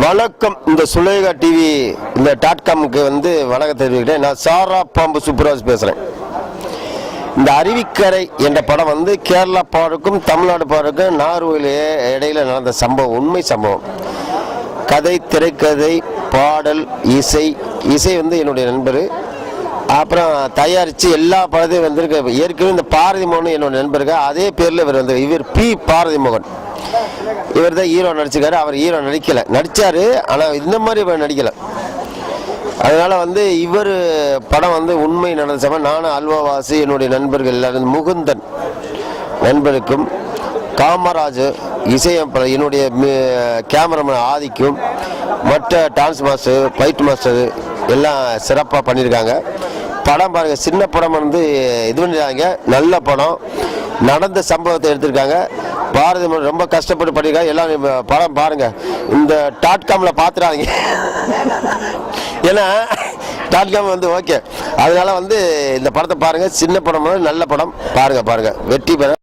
வணக்கம். இந்த சுலேகா டிவி இந்த .comக்கு வந்து வணக்கம் தெரிவிக்கிறேன். நான் சாரா பாம்பு சூப்பராஜ் பேசுகிறேன். இந்த அருவிக்கரை என்ற படம் வந்து கேரளா பாருக்கும் தமிழ்நாடு பாருக்கும் நார்வேல இடையில நடந்த சம்பவம், உண்மை சம்பவம். கதை, திரைக்கதை, பாடல், இசை வந்து என்னுடைய நண்பர். அப்புறம் தயாரித்து எல்லா படத்தையும் வந்திருக்க. ஏற்கனவே இந்த பாரதி மோகன் என்னோட நண்பருக்கு அதே பேரில் இவர் வந்து இவர் பி பாரதி மோகன். இவர் தான் ஹீரோ நடிச்சிருக்காரு. அவர் ஹீரோ நடித்தார், ஆனால் இந்த மாதிரி இவர் நடிக்கலை. அதனால் வந்து இவர் படம் வந்து உண்மை நடந்த சமயம் நானும் அல்வாவாசி என்னுடைய நண்பர்கள் எல்லாரும் முகுந்தன் நண்பருக்கும் காமராஜ் இசையமைப்பாளர் என்னுடைய கேமராமேன் ஆதிக்கும் மற்ற டான்ஸ் மாஸ்டர் ஃபைட் மாஸ்டர் எல்லாம் சிறப்பாக பண்ணியிருக்காங்க. படம் பாருங்கள், சின்ன படம் வந்து இது பண்ணியிருக்காங்க. நல்ல படம், நடந்த சம்பவத்தை எடுத்திருக்காங்க. பாரதி ரொம்ப கஷ்டப்பட்டு பண்ணியிருக்காங்க. எல்லாம் படம் பாருங்கள். இந்த .comல பார்த்துடாதீங்க, ஏன்னா .com வந்து ஓகே. அதனால வந்து இந்த படத்தை பாருங்கள். சின்ன படம், நல்ல படம் பாருங்கள். வெற்றி பெற